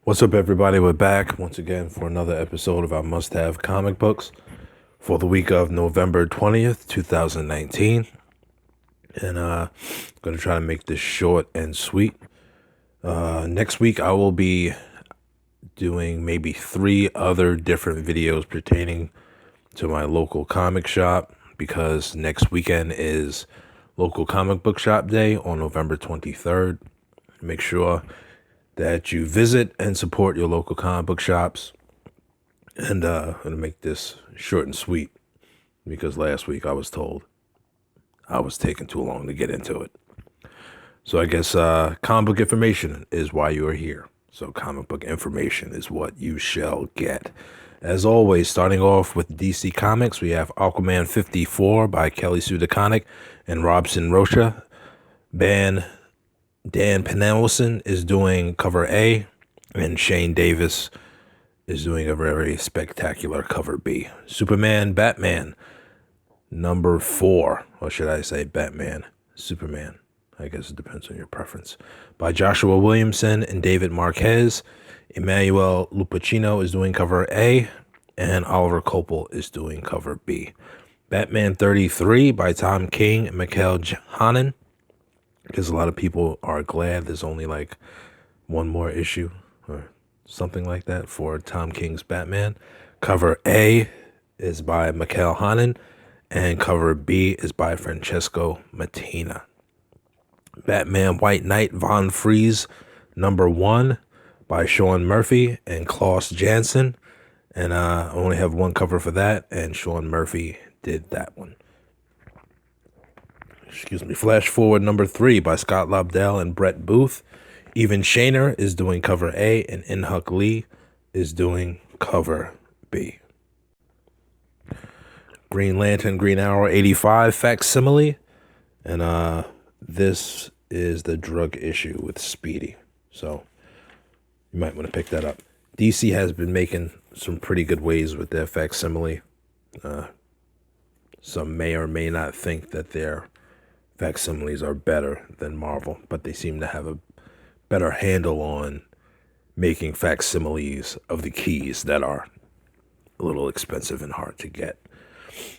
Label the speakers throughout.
Speaker 1: What's up, everybody? We're back once again for another episode of our must have comic books for the week of November 20th, 2019. And going to try to make this short and sweet. Next week, I will be doing maybe 3 other different videos pertaining to my local comic shop because next weekend is local comic book shop day on November 23rd. Make sure that you visit and support your local comic book shops. And I'm going to make this short and sweet because last week I was told I was taking too long to get into it. So I guess comic book information is why you are here. So comic book information is what you shall get. As always, starting off with DC Comics, we have Aquaman 54 by Kelly Sue DeConnick and Robson Rocha. Dan Penelson is doing cover A, and Shane Davis is doing a very spectacular cover B. Batman, number 4. Or should I say Batman, Superman? I guess it depends on your preference. By Joshua Williamson and David Marquez. Emmanuel Lupacino is doing cover A, and Oliver Kopel is doing cover B. Batman 33 by Tom King and Mikhail Hanen, because a lot of people are glad there's only like one more issue or something like that for Tom King's Batman. Cover A is by Mikhail Hanen, and cover B is by Francesco Mattina. Batman White Knight Von Freeze, number 1 by Sean Murphy and Klaus Janson. And I only have one cover for that, and Sean Murphy did that one. Flash Forward number 3 by Scott Lobdell and Brett Booth. Even Shaner is doing cover A, and Inhuck Lee is doing cover B. Green Lantern, Green Arrow 85 facsimile. And this is the drug issue with Speedy. So you might want to pick that up. DC has been making some pretty good ways with their facsimile. Some may or may not think that their facsimiles are better than Marvel, but they seem to have a better handle on making facsimiles of the keys that are a little expensive and hard to get.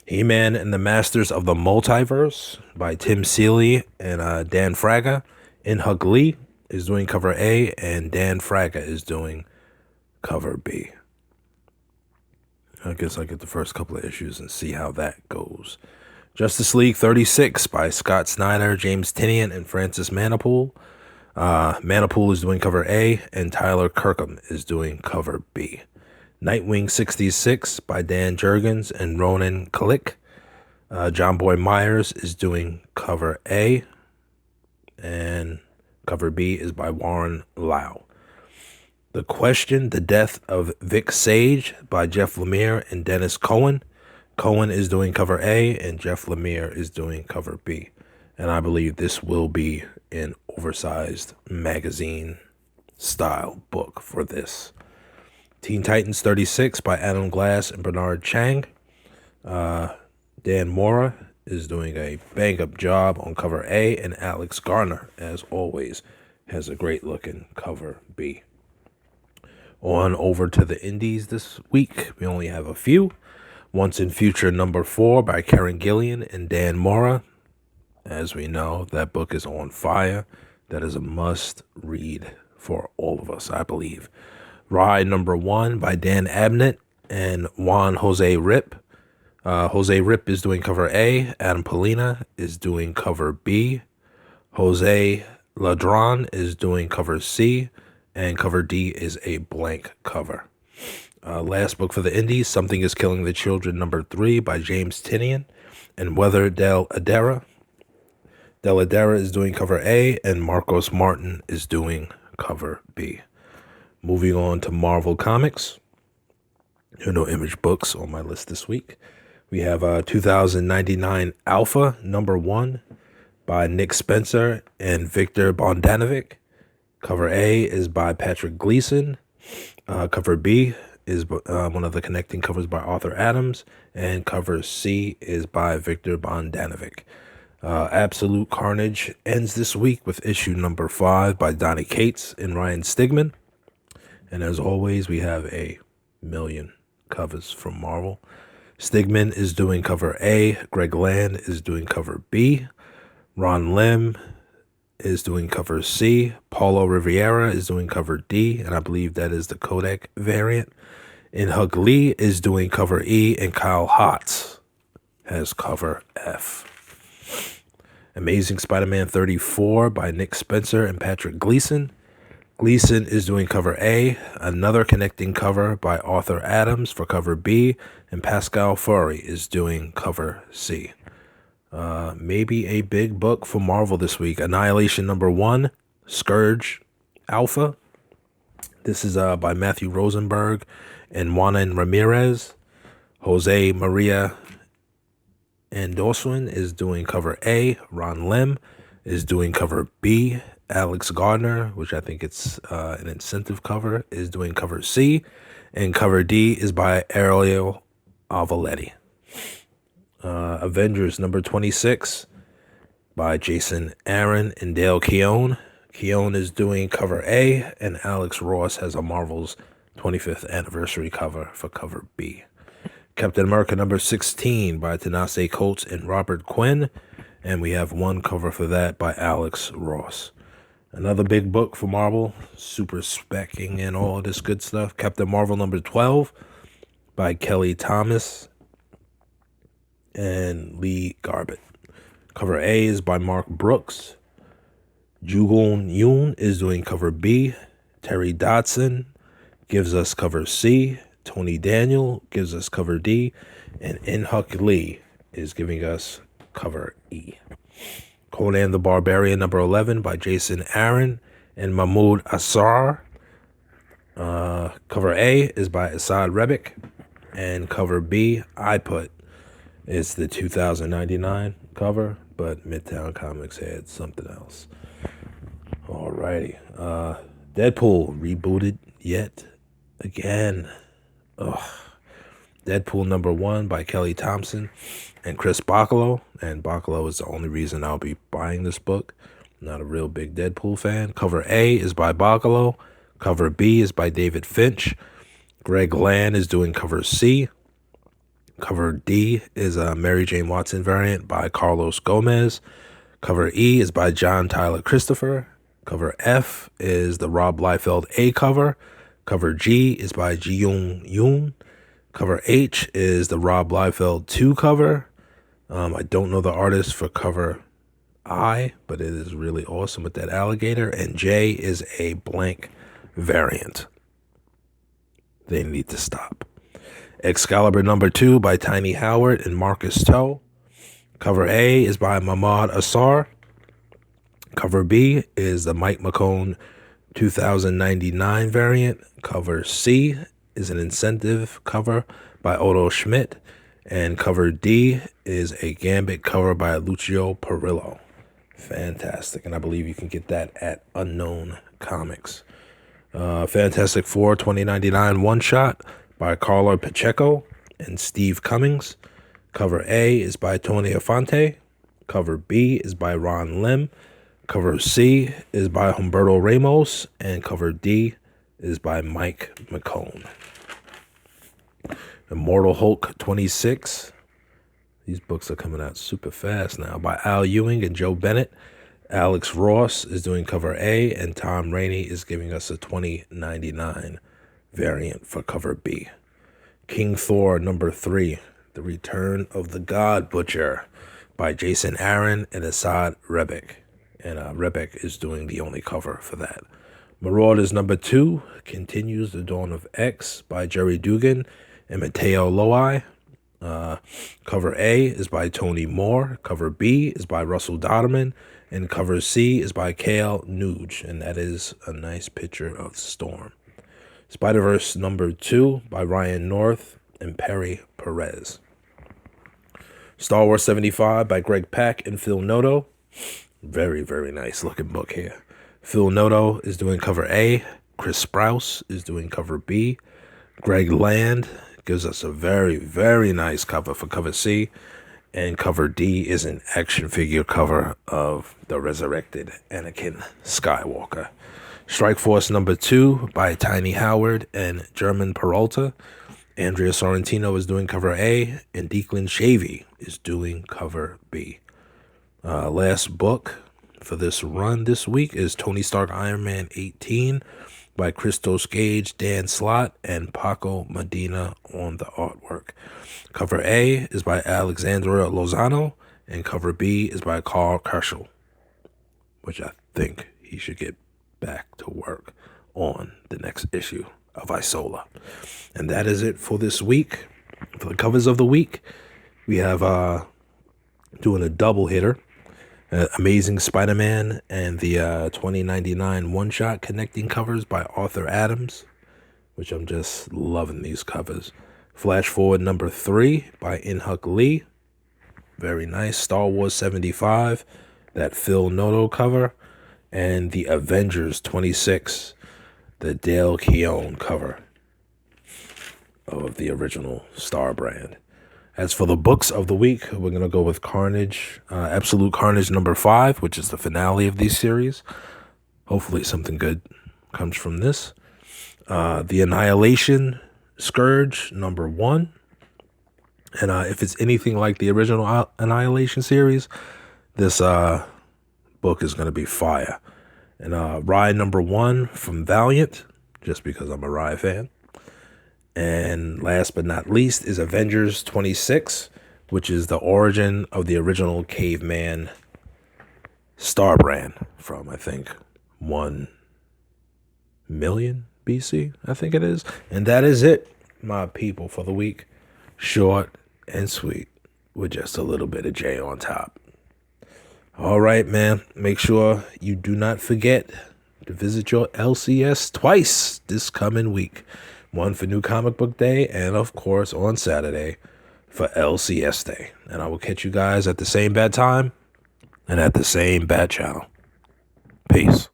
Speaker 1: He-Man and the Masters of the Multiverse by Tim Seeley and Dan Fraga. Inhuck Lee is doing cover A, and Dan Fraga is doing cover B. I guess I'll get the first couple of issues and see how that goes. Justice League 36 by Scott Snyder, James Tynion, and Francis Manapul. Manapul is doing cover A, and Tyler Kirkham is doing cover B. Nightwing 66 by Dan Jurgens and Ronan Kalik. John Boy Myers is doing cover A, and cover B is by Warren Lau. The Question, The Death of Vic Sage by Jeff Lemire and Dennis Cohen. Cohen is doing cover A, and Jeff Lemire is doing cover B. And I believe this will be an oversized magazine style book for this. Teen Titans 36 by Adam Glass and Bernard Chang. Dan Mora is doing a bang-up job on cover A, and Alex Garner, as always, has a great-looking cover B. On over to the indies this week, we only have a few. Once in Future number 4 by Karen Gillian and Dan Mora. As we know, that book is on fire. That is a must-read for all of us, I believe. Ride number 1 by Dan Abnett and Juan Jose Rip. Jose Rip is doing cover A. Adam Polina is doing cover B. Jose Ladron is doing cover C. And cover D is a blank cover. Last book for the indies, Something is Killing the Children number 3 by James Tynion and Weather Del Adera. Del Adera is doing cover A, and Marcos Martin is doing cover B. Moving on to Marvel Comics. There are no Image books on my list this week. We have 2099 Alpha, number 1, by Nick Spencer and Victor Bondanovic. Cover A is by Patrick Gleason. Cover B is one of the connecting covers by Arthur Adams. And cover C is by Victor Bondanovic. Absolute Carnage ends this week with issue number 5 by Donny Cates and Ryan Stigman. And as always, we have a million covers from Marvel. Stigman is doing cover A. Greg Land is doing cover B. Ron Lim is doing cover C. Paulo Rivera is doing cover D, and I believe that is the Kodak variant. And Hug Lee is doing cover E, and Kyle Hotz has cover F. Amazing Spider-Man 34 by Nick Spencer and Patrick Gleason. Gleason is doing cover A, another connecting cover by Arthur Adams for cover B, and Pascal Furry is doing cover C. Maybe a big book for Marvel this week. Annihilation #1, Scourge Alpha. This is by Matthew Rosenberg and Juanan Ramirez. Jose Maria Andoswin is doing cover A. Ron Lim is doing cover B. Alex Gardner, which I think it's an incentive cover, is doing cover C. And cover D is by Ariel Avaletti. Avengers #26 by Jason Aaron and Dale Keown. Keown is doing cover A, and Alex Ross has a Marvel's 25th anniversary cover for cover B. Captain America #16 by Tanase Coates and Robert Quinn, and we have one cover for that by Alex Ross. Another big book for Marvel, super specking and all this good stuff. Captain Marvel #12 by Kelly Thomas and Lee Garbett. Cover A is by Mark Brooks. Jugon Yoon is doing cover B. Terry Dodson gives us cover C. Tony Daniel gives us cover D. And In-Huk Lee is giving us cover E. Conan the Barbarian #11 by Jason Aaron and Mahmoud Assar. Cover A is by Asad Rebic. And cover B, I put. It's the 2099 cover, but Midtown Comics had something else. Alrighty. Deadpool rebooted yet again. Ugh. Deadpool #1 by Kelly Thompson and Chris Bachalo. And Bachalo is the only reason I'll be buying this book. I'm not a real big Deadpool fan. Cover A is by Bachalo. Cover B is by David Finch. Greg Land is doing cover C. Cover D is a Mary Jane Watson variant by Carlos Gomez. Cover E is by John Tyler Christopher. Cover F is the Rob Liefeld A cover. Cover G is by Ji-Yoon Yoon. Cover H is the Rob Liefeld 2 cover. I don't know the artist for cover I, but it is really awesome with that alligator. And J is a blank variant. They need to stop. Excalibur #2 by Tiny Howard and Marcus Toe. Cover A is by Mahmoud Assar. Cover B is the Mike McCone 2099 variant. Cover C is an incentive cover by Otto Schmidt. And cover D is a Gambit cover by Lucio Perillo. Fantastic. And I believe you can get that at Unknown Comics. Fantastic Four 2099 one-shot by Carlo Pacheco and Steve Cummings. Cover A is by Tony Afante. Cover B is by Ron Lim. Cover C is by Humberto Ramos. And cover D is by Mike McCone. Immortal Hulk 26. These books are coming out super fast now. By Al Ewing and Joe Bennett. Alex Ross is doing cover A, and Tom Rainey is giving us a 2099 variant for cover B. King Thor #3, The Return of the God Butcher by Jason Aaron and Asad Rebic. And Rebic is doing the only cover for that. Marauders #2 continues The Dawn of X by Jerry Dugan and Matteo Loai. Cover A is by Tony Moore. Cover B is by Russell Dodderman. And cover C is by Cale Nuge. And that is a nice picture of Storm. Spider-Verse #2 by Ryan North and Perry Perez. Star Wars 75 by Greg Pak and Phil Noto. Very, very nice looking book here. Phil Noto is doing cover A. Chris Sprouse is doing cover B. Greg Land gives us a very, very nice cover for cover C. And cover D is an action figure cover of the resurrected Anakin Skywalker. Strike Force number 2 by Tiny Howard and German Peralta. Andrea Sorrentino is doing cover A, and Declan Shavy is doing cover B. Last book for this run this week is Tony Stark Iron Man 18 by Christos Gage, Dan Slott, and Paco Medina on the artwork. Cover A is by Alexandra Lozano, and cover B is by Carl Kerschel, which I think he should get back to work on the next issue of Isola. And that is it for this week. For the covers of the week, we have doing a double hitter, Amazing Spider-Man and the 2099 one-shot connecting covers by Arthur Adams, which I'm just loving these covers. Flash Forward number 3 by In-Huk Lee, very nice. Star Wars 75, that Phil Noto cover, and the Avengers 26, the Dale Keown cover of the original Star brand. As for the books of the week, we're going to go with Carnage, Absolute Carnage number 5, which is the finale of these series. Hopefully something good comes from this. The Annihilation Scourge number 1. And if it's anything like the original Annihilation series, this book is going to be fire. And Rye number 1 from Valiant, just because I'm a Rye fan. And last but not least is Avengers 26, which is the origin of the original Caveman Star brand from, I think, 1 million BC, I think it is. And that is it, my people, for the week. Short and sweet with just a little bit of J on top. All right, man. Make sure you do not forget to visit your LCS twice this coming week. One for New Comic Book Day, and of course on Saturday for LCS Day. And I will catch you guys at the same bad time and at the same bad channel. Peace.